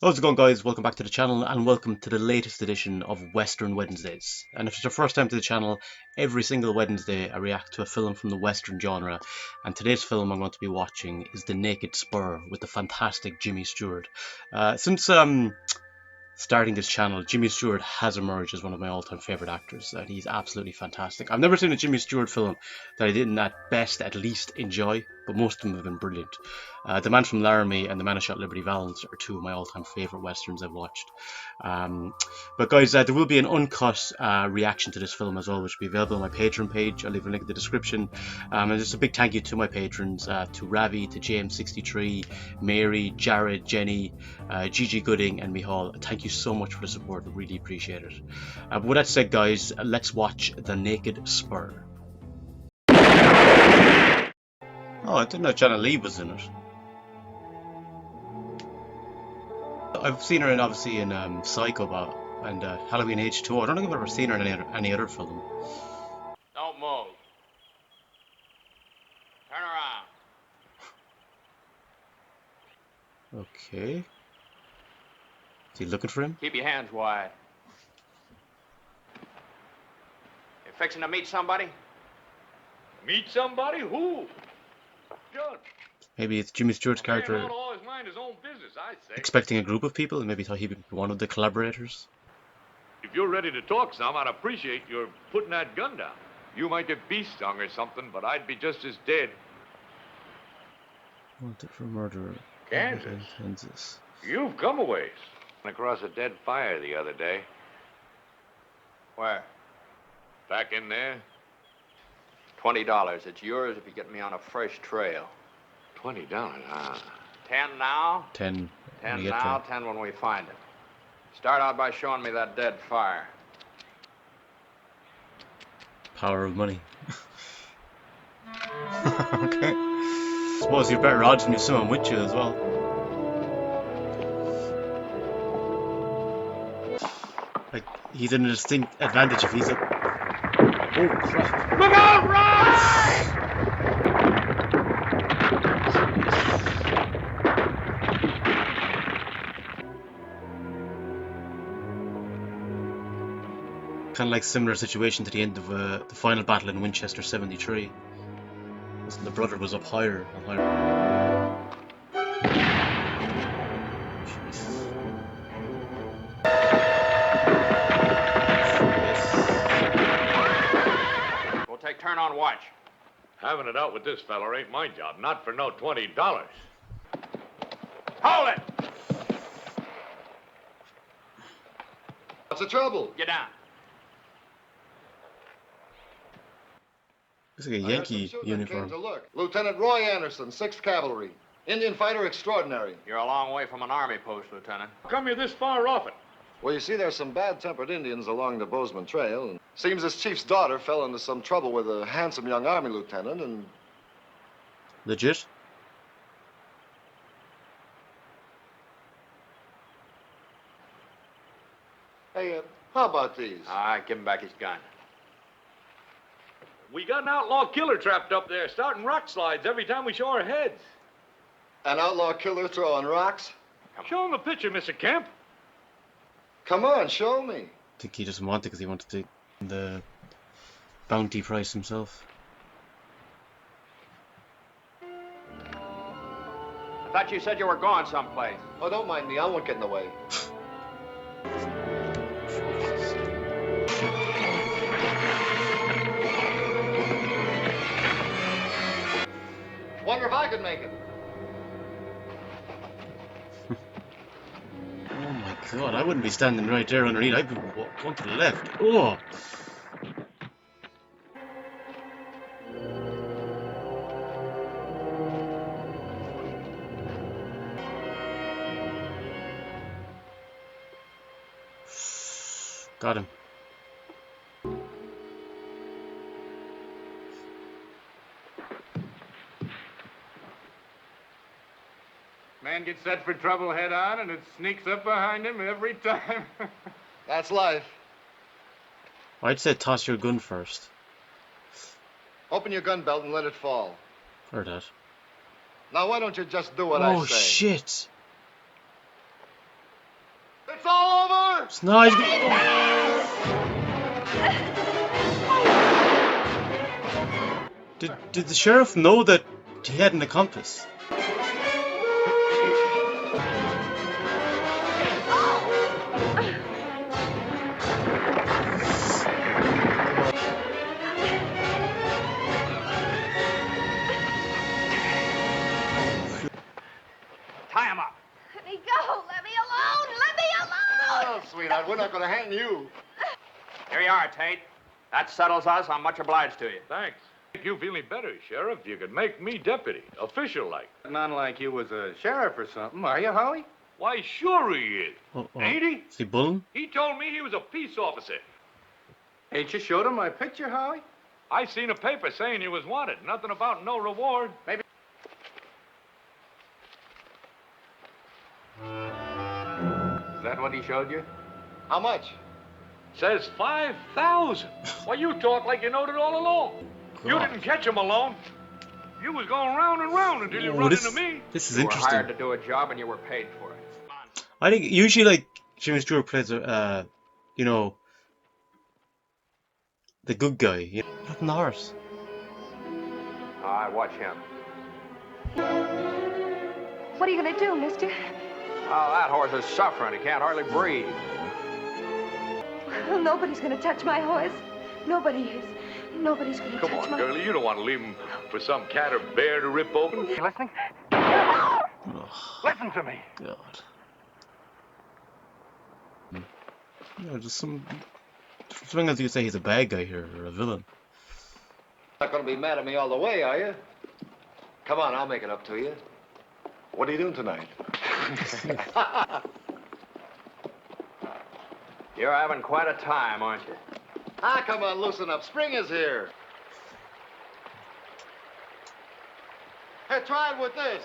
How's it going, guys? Welcome back to the channel and welcome to the latest edition of Western Wednesdays. And if it's your first time to the channel, every single Wednesday I react to a film from the Western genre, and today's film I'm going to be watching is The Naked Spur with the fantastic Jimmy Stewart. Since starting this channel, Jimmy Stewart has emerged as one of my all-time favorite actors, and he's absolutely fantastic. I've never seen a Jimmy Stewart film that I didn't at best at least enjoy, but most of them have been brilliant. The Man from Laramie and The Man Who Shot Liberty Valance are two of my all-time favorite westerns I've watched. But guys, there will be an uncut reaction to this film as well, which will be available on my Patreon page. I'll leave a link in the description. And just a big thank you to my patrons, to Ravi, to James63, Mary, Jared, Jenny, Gigi Gooding and Mihal. Thank you so much for the support, I really appreciate it. But with that said, guys, let's watch The Naked Spur. Oh, I didn't know Janet Leigh was in it. I've seen her in, obviously, in Psycho and Halloween H2O. I don't think I've ever seen her in any other film. Don't move. Turn around. Okay. Is he looking for him? Keep your hands wide. You fixing to meet somebody? Meet somebody? Who? Judge. Maybe it's Jimmy Stewart's character Man, all his mind his own business, I say. expecting a group of people and maybe thought he'd be one of the collaborators. If you're ready to talk some, I'd appreciate your putting that gun down. You might get bee stung or something, but I'd be just as dead. Wanted for murder. Kansas. You've come a ways. Across a dead fire the other day. Where? Back in there. $20. It's yours if you get me on a fresh trail. $20, huh? 10 now? 10. 10 now, 10 when we find it. Start out by showing me that dead fire. Power of money. Okay. Suppose you're better odds when you have someone with you as well. Like, he's in a distinct advantage if he's a... Oh, crap. Look out, Ryan! Kind of like similar situation to the end of the final battle in Winchester 73. The brother was up higher and higher. We'll take turn on watch. Having it out with this fella ain't my job. Not for no $20. Hold it! What's the trouble? Get down. Looks like a I heard Yankee some shooting uniform. came to look. Lieutenant Roy Anderson, 6th Cavalry. Indian fighter extraordinary. You're a long way from an army post, Lieutenant. How come you're this far off it? Well, you see, there's some bad-tempered Indians along the Bozeman Trail, and seems this chief's daughter fell into some trouble with a handsome young army lieutenant, and... Legit? Hey, how about these? All right, give him back his gun. We got an outlaw killer trapped up there, starting rock slides every time we show our heads. An outlaw killer throwing rocks? Show him the picture, Mr. Kemp. Come on, show me. I think he doesn't want it because he wanted to take the bounty price himself. I thought you said you were going someplace. Oh, don't mind me. I won't get in the way. Wonder if I could make it. Oh my god, I wouldn't be standing right there underneath. I'd be going to the left. Oh! Got him. Man gets set for trouble head on, and it sneaks up behind him every time. That's life. I'd say toss your gun first. Open your gun belt and let it fall. Or that. Now, why don't you just do what I say? Oh, shit! No, did the sheriff know that he had an accomplice? Tie him up. Let me go! Let me alone! Let me alone! Oh, sweetheart, we're not going to hang you. Here you are, Tate. That settles us. I'm much obliged to you. Thanks. Make you feeling better, Sheriff. You could make me deputy, official-like. None like you was a sheriff or something, are you, Howie? Why, sure he is. Ain't he? Is he bullying? He told me he was a peace officer. Ain't you showed him my picture, Howie? I seen a paper saying you was wanted. Nothing about no reward. Maybe. Is that what he showed you? How much? Says 5,000. Why, you talk like you knowed it all along. You God. didn't catch him alone. You was going round and round until you run into me. This is You were interesting. hired to do a job and you were paid for it. I think usually like Jimmy Stewart plays you know, the good guy. You know, not in the horse. All right, watch him. What are you gonna do, mister? Oh, that horse is suffering. He can't hardly breathe. Well, nobody's gonna touch my horse. Nobody is. Nobody's gonna Come touch on, my... girlie. You don't want to leave him for some cat or bear to rip open. You listening? Oh, Listen to me. God. Yeah, just some as you say he's a bad guy here or a villain. Not going to be mad at me all the way, are you? Come on, I'll make it up to you. What are you doing tonight? You're having quite a time, aren't you? Ah, come on, loosen up. Spring is here. Hey, try it with this.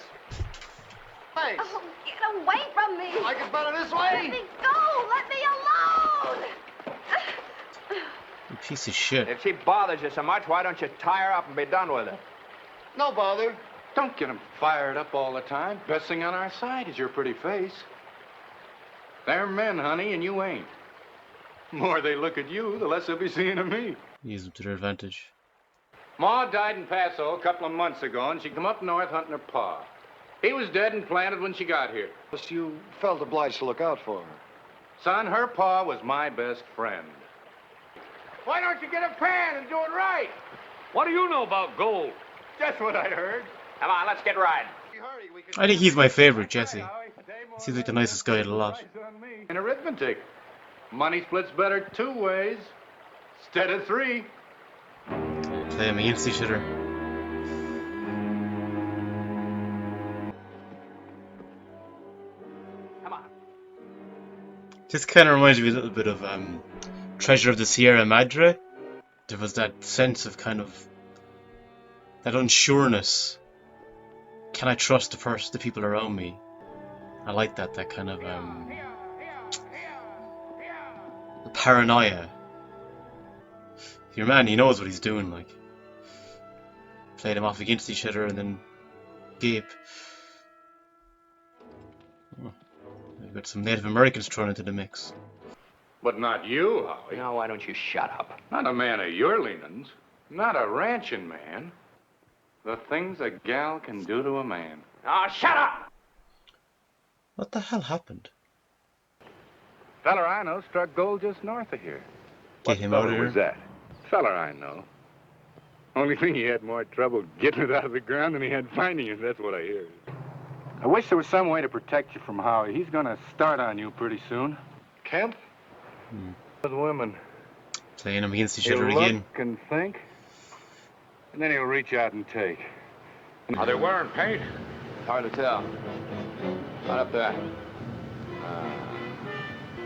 Hey, Oh, get away from me! like it's better this Let way? me go! Let me alone! You piece of shit. If she bothers you so much, why don't you tie her up and be done with it? No bother. Don't get him fired up all the time. Best thing on our side is your pretty face. They're men, honey, and you ain't. The more they look at you, the less they'll be seeing of me. Use them to their advantage. Ma died in Paso a couple of months ago, and she come up north hunting her pa. He was dead and planted when she got here. But you felt obliged to look out for her. Son, her pa was my best friend. Why don't you get a pan and do it right? What do you know about gold? Just what I heard. Come on, let's get riding. I think he's my favorite, Jesse. Seems like the nicest guy of the lot. In arithmetic, money splits better 2 ways instead of 3. Play him against each other. Come on. This kind of reminds me a little bit of Treasure of the Sierra Madre. There was that sense of kind of that unsureness. Can I trust the people around me? I like that kind of paranoia. Your man, he knows what he's doing, like. Play them off against each other and then gape. Oh, we've got some Native Americans thrown into the mix. But not you, Howie. Now, why don't you shut up? Not a man of your leanings. Not a ranching man. The things a gal can do to a man. Oh, shut up! What the hell happened? Feller I know struck gold just north of here. Get him out of here. that? Feller I know. Only thing he had more trouble getting it out of the ground than he had finding it. That's what I hear. I wish there was some way to protect you from Howie. He's gonna start on you pretty soon. Kemp? With women. Playing them against each He'll other look again. and think, and then he'll reach out and take. Are they wearing paint? Hard to tell. Right up there.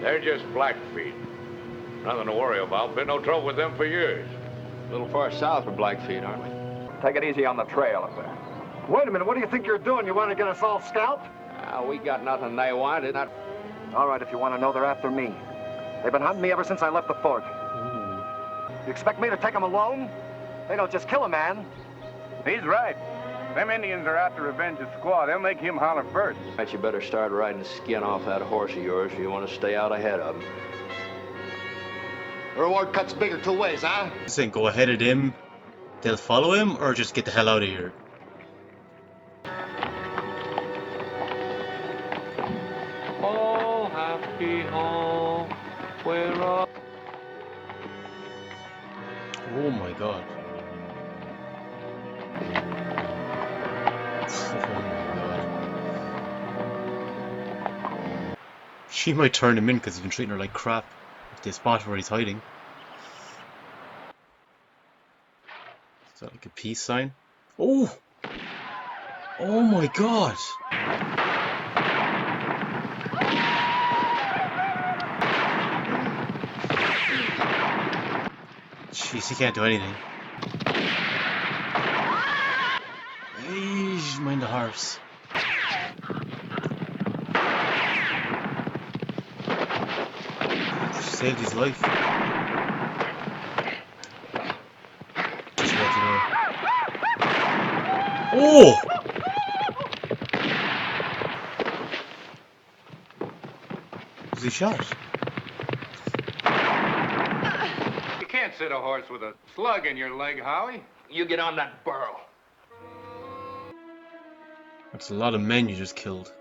They're just Blackfeet. Nothing to worry about. Been no trouble with them for years. A little far south for Blackfeet, aren't we? Take it easy on the trail up there. Wait a minute, what do you think you're doing? You want to get us all scalped? We got nothing they wanted. Not... All right, if you want to know, they're after me. They've been hunting me ever since I left the fort. You expect me to take them alone? They don't just kill a man. He's right. Them Indians are out to revenge a squaw. They'll make him holler first. Bet you better start riding the skin off that horse of yours if you want to stay out ahead of him. The reward cuts bigger two ways, huh? Saying go ahead of him, they'll follow him, or just get the hell out of here. Oh, happy home, where are... Oh my god. Oh my god. She might turn him in because he's been treating her like crap if they spot where he's hiding. Is that like a peace sign? Oh! Oh my god! Jeez, he can't do anything. Hey, mind the horse. She saved his life. Just let you know. Oh! Was he shot? You can't sit a horse with a slug in your leg, Howie. You get on that burro. That's a lot of men you just killed.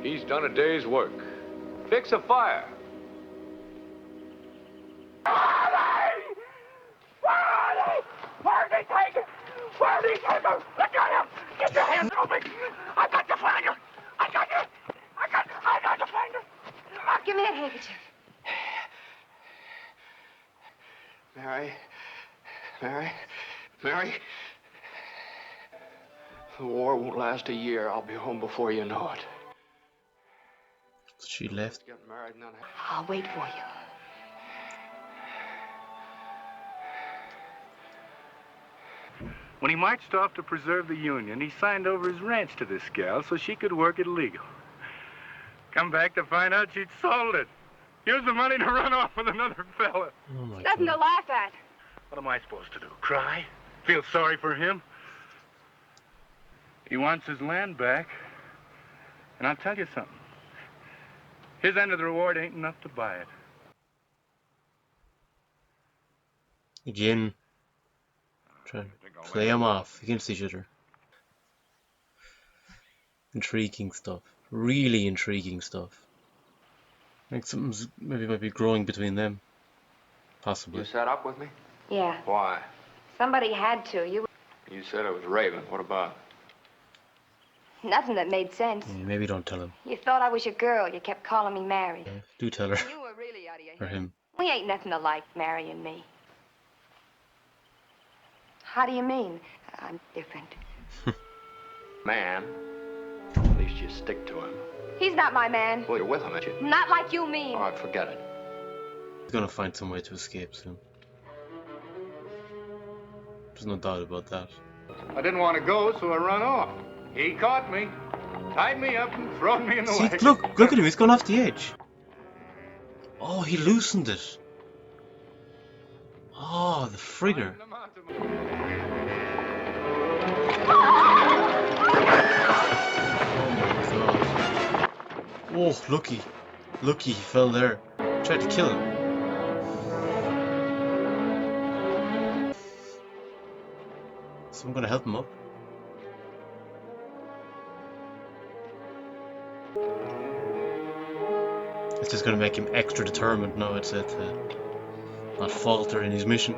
He's done a day's work. Fix a fire. Where's he taken? Where's he taken? Look at him! Get your hands off me! I got to find him! I got to find him! Give me that handkerchief. Mary. The war won't last a year. I'll be home before you know it. She left. Get married and then... I'll wait for you. When he marched off to preserve the Union, he signed over his ranch to this gal so she could work it legal. Come back to find out she'd sold it. Here's the money to run off with another fella. Oh my Nothing to god. laugh at. What am I supposed to do? Cry? Feel sorry for him? He wants his land back. And I'll tell you something. His end of the reward ain't enough to buy it. Again, trying to play them off against each other. Intriguing stuff. Really intriguing stuff. Like something's maybe might be growing between them. Possibly. You set up with me? Yeah. Why? Somebody had to. You. You said it was Raven. What about? Nothing that made sense. Yeah, maybe don't tell him. You thought I was your girl. You kept calling me Mary. Yeah, do tell her. You were really out of your Or head. him. We ain't nothing alike, Mary and me. How do you mean? I'm different. Man. At least you stick to him. He's not my man. Well, you're with him, ain't you? Not like you mean. All right, forget it. He's gonna find some way to escape soon. There's no doubt about that. I didn't want to go, so I run off. He caught me, tied me up, and thrown me in the See, wagon. look at him, he's gone off the edge. Oh, he loosened it. Oh, the frigger. Oh, lucky. Lucky he fell there. Tried to kill him. So I'm gonna help him up. It's just gonna make him extra determined now to not falter in his mission.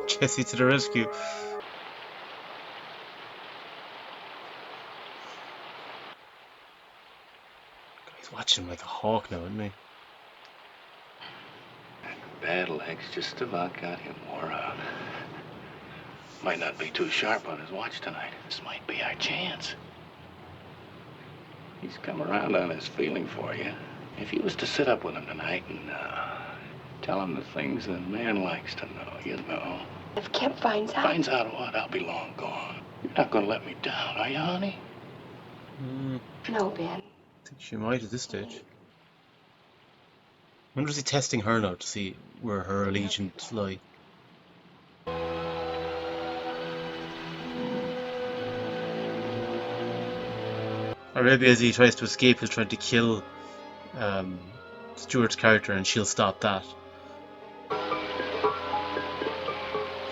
Jesse to the rescue. He's watching him like a hawk now, isn't he? Bad legs just about got him wore out. Might not be too sharp on his watch tonight. This might be our chance. He's come around on his feeling for you. If you was to sit up with him tonight and tell him the things that a man likes to know, you know. If Kemp finds out... Finds out what? I'll be long gone. You're not going to let me down, are you, honey? No, Ben. I think she might at this stage. I wonder is he testing her now to see where her allegiance lie. Or maybe as he tries to escape, he's trying to kill Stewart's character and she'll stop that.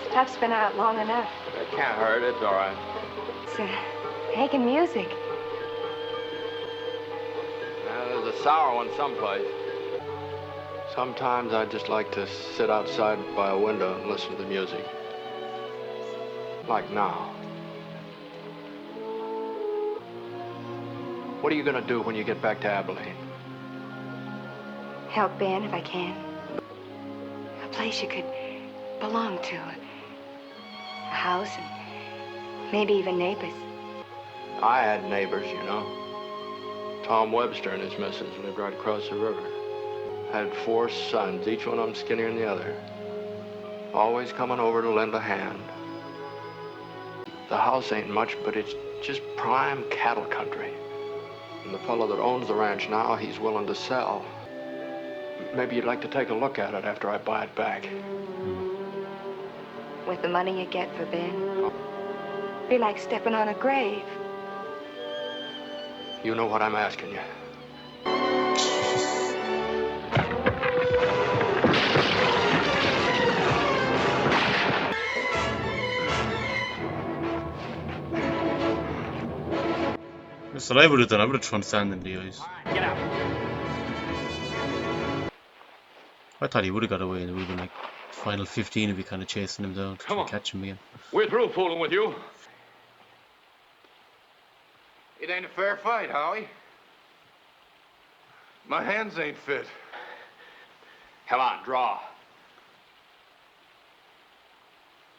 Stuff's been out long enough. It can't hurt. It's all right. It's making music. There's a sour one someplace. Sometimes I just like to sit outside by a window and listen to the music. Like now. What are you gonna do when you get back to Abilene? Help Ben if I can. A place you could belong to. A house and maybe even neighbors. I had neighbors, you know. Tom Webster and his missus lived right across the river. Had 4 sons, each one of them skinnier than the other. Always coming over to lend a hand. The house ain't much, but it's just prime cattle country. And the fellow that owns the ranch now, he's willing to sell. Maybe you'd like to take a look at it after I buy it back. With the money you get for Ben. Be like stepping on a grave. You know what I'm asking you. That's what I would have done. I would have thrown sand in the eyes. Get out. I thought he would have got away and it would have been like final 15 if he kind of chasing him down to Come on. catch him again. We're through fooling with you. It ain't a fair fight, Howie. My hands ain't fit. Come on, draw.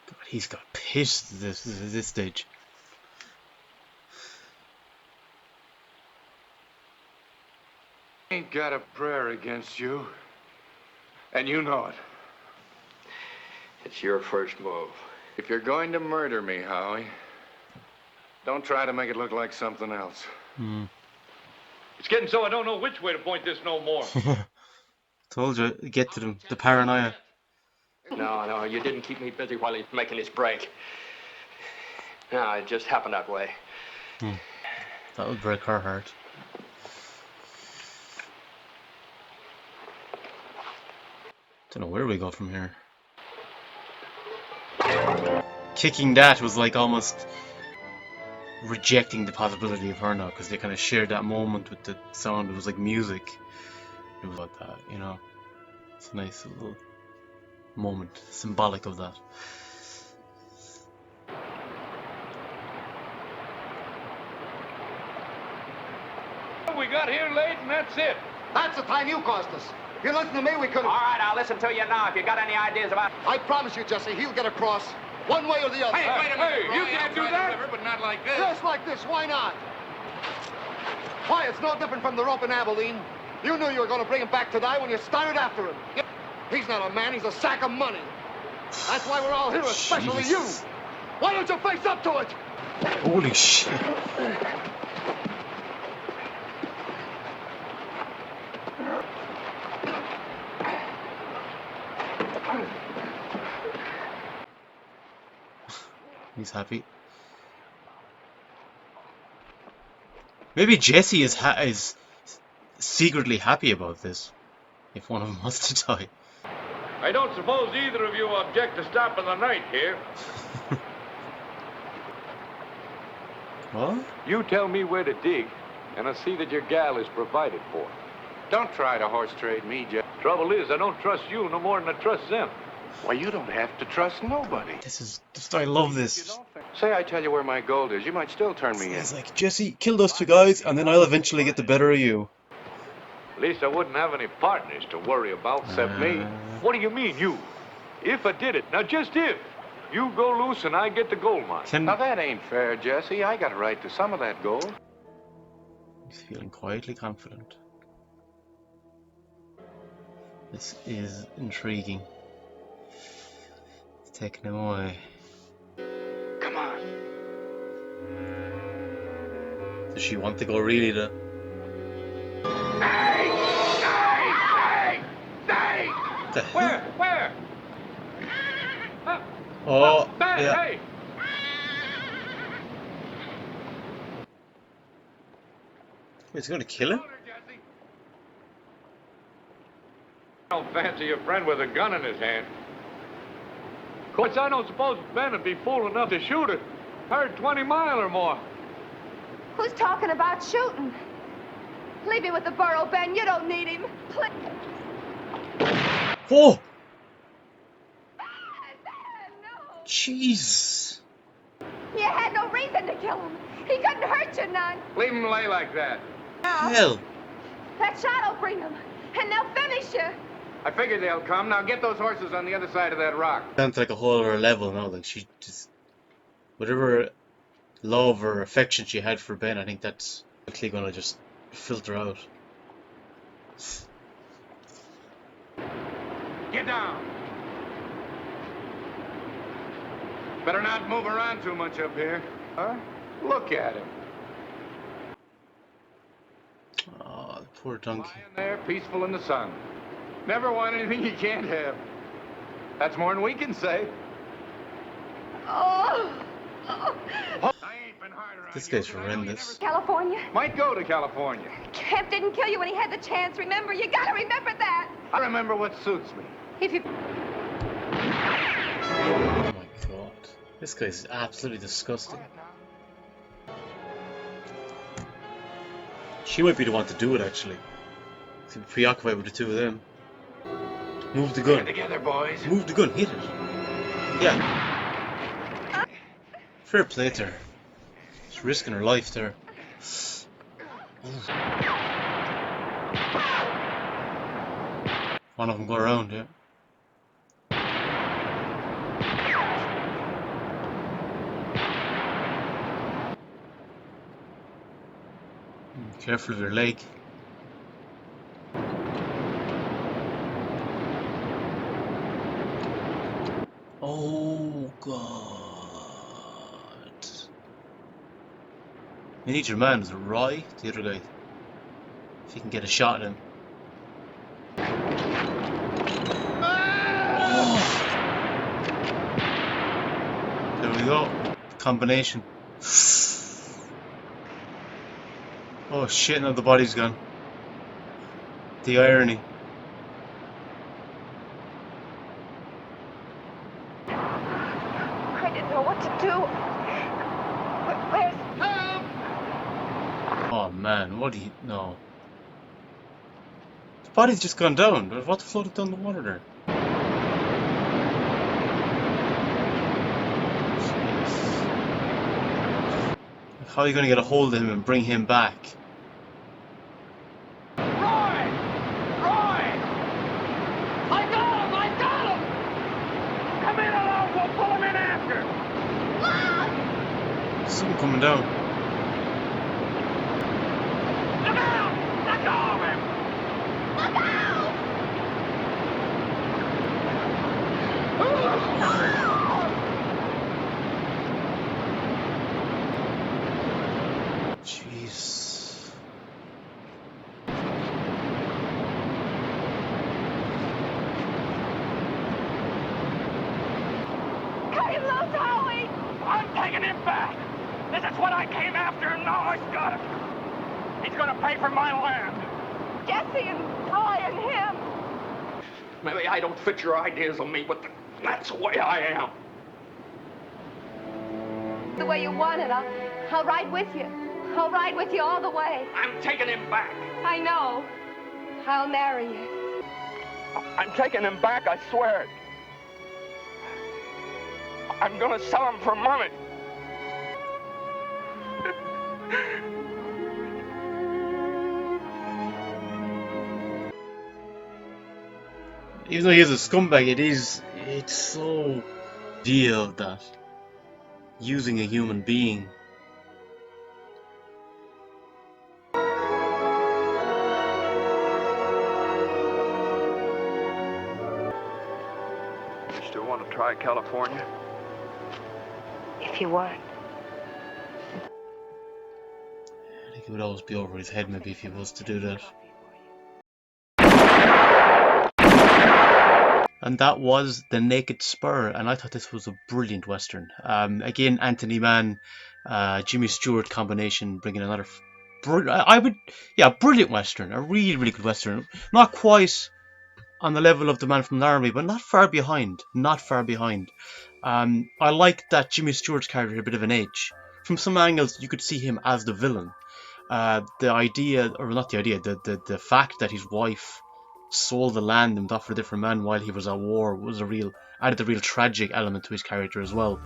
God, he's got pissed at this stage. Ain't got a prayer against you. And you know it. It's your first move. If you're going to murder me, Howie, don't try to make it look like something else. It's getting so I don't know which way to point this no more. Told you, get to them. The paranoia. No, you didn't keep me busy while he's making his break. No, it just happened that way. That would break her heart. Don't know where we go from here. Kicking that was like almost rejecting the possibility of her now, because they kind of shared that moment with the sound. It was like music. It was like that, you know. It's a nice little moment, symbolic of that. We got here late and that's it. That's the time you caused us. If you listen to me, we could have... All right, I'll listen to you now. If you got any ideas about... I promise you, Jesse, he'll get across one way or the other. Hey, wait a minute, Hey, you can't do that. But not like this. Just like this, why not? Why, it's no different from the rope in Abilene. You knew you were going to bring him back to die when you started after him. He's not a man, he's a sack of money. That's why we're all here, especially you. Jesus. Why don't you face up to it? Holy shit. He's happy. Maybe Jesse is secretly happy about this. If one of them wants to die. I don't suppose either of you object to stopping the night here. What? You tell me where to dig, and I'll see that your gal is provided for. Don't try to horse trade me, Jeff. Trouble is, I don't trust you no more than I trust them. Why, you don't have to trust nobody. This is just, I love this. Say I tell you where my gold is, you might still turn me in. He's like, Jesse, kill those 2 guys, and then I'll eventually get the better of you. At least I wouldn't have any partners to worry about except me. What do you mean, you? If I did it, now just if. You go loose and I get the gold mine. Now, that ain't fair, Jesse. I got a right to some of that gold. He's feeling quietly confident. This is intriguing. It's taking him away. Come on. Does she want to go really though? Hey! Hey! Hey! The Where? hell? Where? Oh, Ben, yeah. hey! He's gonna kill him? Don't fancy your friend with a gun in his hand. Of course, I don't suppose Ben would be fool enough to shoot it. Heard 20 mile or more. Who's talking about shooting? Leave him with the burro, Ben. You don't need him. Please. Oh! Ben, no. Jeez! You had no reason to kill him. He couldn't hurt you none. Leave him lay like that. Now, Hell! that shot'll bring him, and they'll finish you. I figured they'll come. Now get those horses on the other side of that rock. Sounds like a whole other level now. Like she just, whatever love or affection she had for Ben, I think that's quickly gonna just filter out. Get down. Better not move around too much up here. Huh? Look at him. Oh, the poor donkey. Lying there, peaceful in the sun. Never want anything you can't have. That's more than we can say. Oh. I ain't been harder on This you, guy's 'cause I know you horrendous. California? never might go to California. Kemp didn't kill you when he had the chance. Remember, you gotta remember that. I remember what suits me. If you... Oh my god. This guy's absolutely disgusting. She might be the one to do it actually. She's preoccupied with the two of them. Move the Get gun. together, boys. Move the gun, hit it. Yeah. Fair play to her. She's risking her life there. Ooh. One of them go around, yeah. Careful of your leg. Oh god. You need your man to Roy, the other guy. If you can get a shot at him. Oh. There we go. Combination. Oh shit, now the body's gone. The irony. I didn't know what to do. Where's... Oh man, what do you... No. The body's just gone down. What floated down the water there? Jeez. How are you going to get a hold of him and bring him back? Roy! Roy! I got him! I got him! Come in alone, we'll pull him in after! Something coming down. Look out! Let go of him! Look out! Jeez. Cut him loose, Howie! I'm taking him back! This is what I came after, and now I've got him! He's gonna pay for my land! Jesse and Roy and him. Maybe I don't fit your ideas of me, but that's the way I am. The way you want it, I'll ride with you. I'll ride with you all the way. I'm taking him back. I know. I'll marry you. I'm taking him back, I swear it. I'm gonna sell him for money. Even though he is a scumbag, it's so idea of that. Using a human being. You still want to try California? If you want. I think it would always be over his head maybe if he was to do that. And that was The Naked Spur, and I thought this was a brilliant Western. Again, Anthony Mann, Jimmy Stewart combination, bringing another, brilliant Western, a really, really good Western. Not quite on the level of The Man from the Army, but not far behind. Not far behind. I like that Jimmy Stewart's character had a bit of an edge. From some angles, you could see him as the villain. The idea, or not the idea, the fact that his wife sold the land and offered a different man while he was at war was added a real tragic element to his character as well.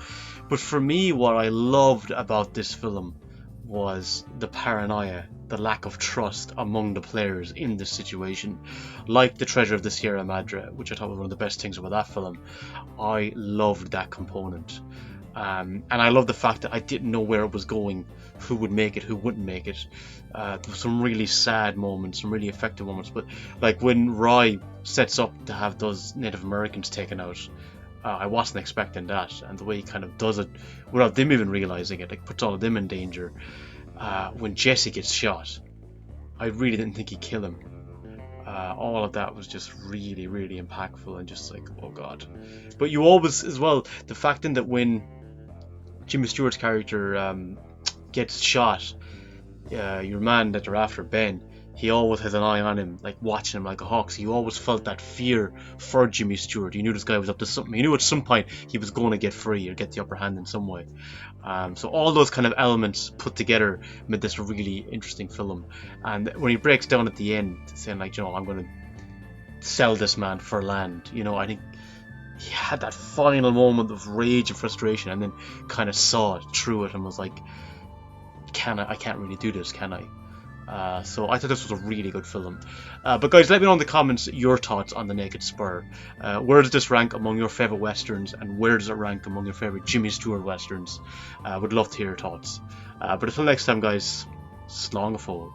But for me, what I loved about this film was the paranoia, the lack of trust among the players in this situation. Like The Treasure of the Sierra Madre, which I thought was one of the best things about that film. I loved that component. And I love the fact that I didn't know where it was going, who would make it, who wouldn't make it. There were some really sad moments, some really effective moments, but like when Roy sets up to have those Native Americans taken out, I wasn't expecting that, and the way he kind of does it without them even realizing it, like puts all of them in danger. When Jesse gets shot, I really didn't think he'd kill him. All of that was just really, really impactful and just like, oh god. But you always, as well, the fact in that when Jimmy Stewart's character gets shot, your man that they're after, Ben, he always has an eye on him, like watching him like a hawk. So you always felt that fear for Jimmy Stewart. You knew this guy was up to something. You knew at some point he was going to get free or get the upper hand in some way. So all those kind of elements put together made this a really interesting film. And when he breaks down at the end, saying like, I'm going to sell this man for land, I think he had that final moment of rage and frustration, and then kind of saw through it and was like, I can't really do this, can I? So I thought this was a really good film. But guys, let me know in the comments your thoughts on The Naked Spur. Where does this rank among your favourite westerns, and where does it rank among your favourite Jimmy Stewart westerns? Would love to hear your thoughts. But until next time guys, slán go fóill.